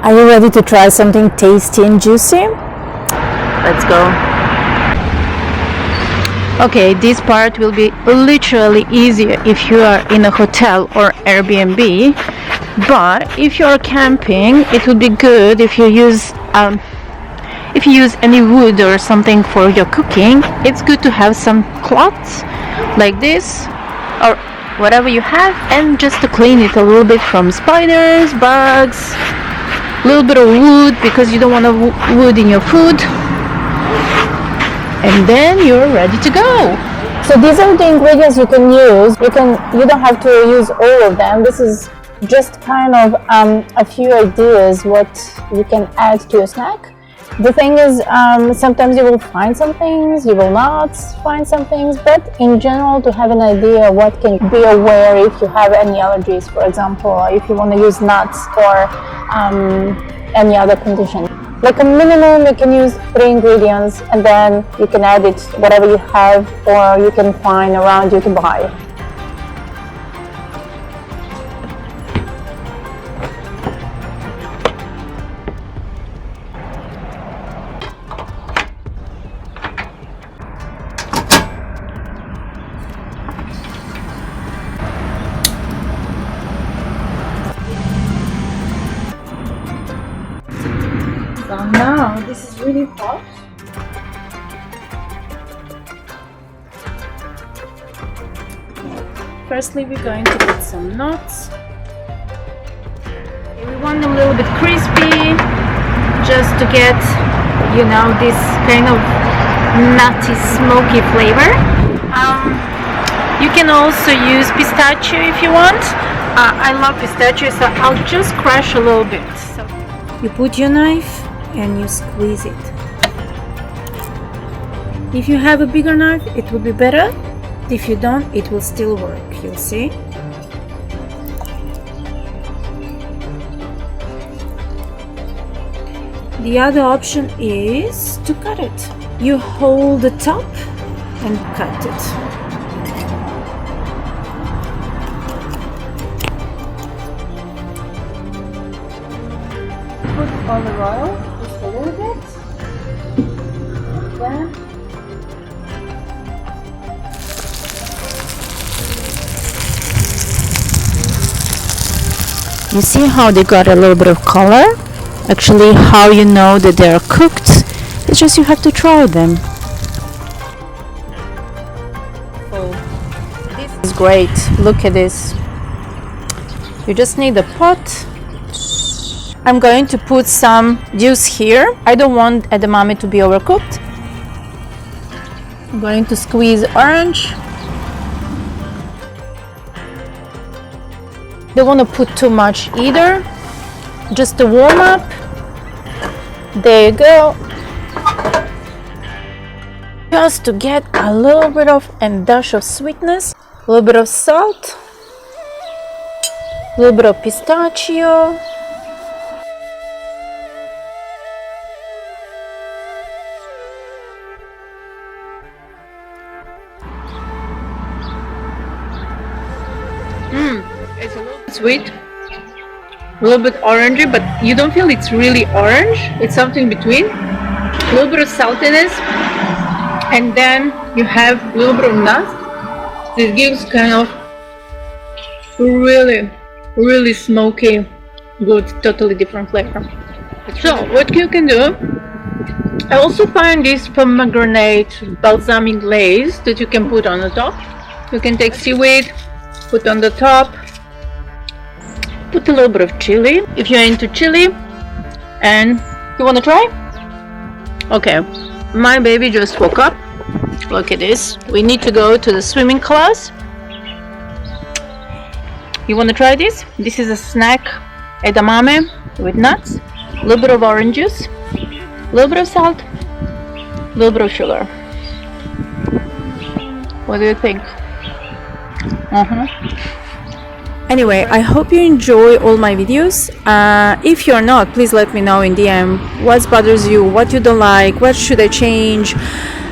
Are you ready to try something tasty and juicy? Let's go. Okay, this part will be literally easier if you are in a hotel or Airbnb, but if you are camping, it would be good if you use any wood or something for your cooking. It's good to have some cloths like this or whatever you have, and just to clean it a little bit from spiders, bugs, a little bit of wood because you don't want wood in your food, and then you're ready to go. So these are the ingredients you can use. You don't have to use all of them. This is just kind of a few ideas what you can add to your snack. The thing is, sometimes you will find some things, you will not find some things, but in general, to have an idea what can be aware if you have any allergies, for example, if you want to use nuts for any other condition. Like a minimum, you can use 3 ingredients, and then you can add it whatever you have or you can find around you to buy. So now this is really hot. Firstly, we're going to put some nuts. We want them a little bit crispy, just to get, you know, this kind of nutty, smoky flavor. You can also use pistachio if you want. I love pistachio, so I'll just crush a little bit. So you put your knife and you squeeze it. If you have a bigger knife, it will be better. If you don't, it will still work, you'll see. The other option is to cut it. You hold the top and cut it. Put olive oil, just a little bit. Then you see how they got a little bit of color? Actually, how you know that they are cooked, it's just you have to try them. Oh, this is great. Look at this. You just need a pot. I'm going to put some juice here. I don't want edamame to be overcooked. I'm going to squeeze orange. Don't want to put too much either. Just to warm up. There you go. Just to get a little bit of a dash of sweetness. A little bit of salt. A little bit of pistachio. It's a little bit sweet, a little bit orangey, but you don't feel it's really orange. It's something between. A little bit of saltiness, and then you have a little bit of nuts. This gives kind of really smoky, good, totally different flavor. So what you can do, I also find this pomegranate balsamic glaze that you can put on the top. You can take seaweed, put on the top, put a little bit of chili if you're into chili. And you want to try? Okay, my baby just woke up. Look at this. We need to go to the swimming class. You want to try this? This is a snack, edamame with nuts, a little bit of orange juice, a little bit of salt, a little bit of sugar. What do you think? Anyway, I hope you enjoy all my videos. If you're not, please let me know in DM what bothers you, what you don't like, what should I change.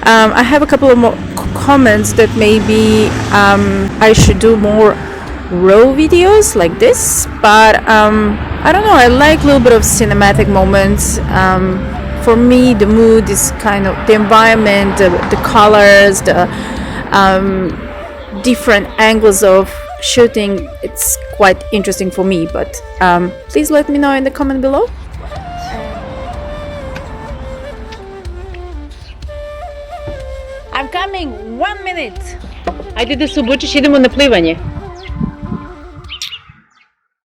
I have a couple of more comments that maybe I should do more raw videos like this, but I don't know, I like a little bit of cinematic moments. For me, the mood is kind of the environment, the colors, the different angles of shooting. It's quite interesting for me, but please let me know in the comment below. I'm coming, 1 minute. Ajde da se obučeš, idemo na plivanje.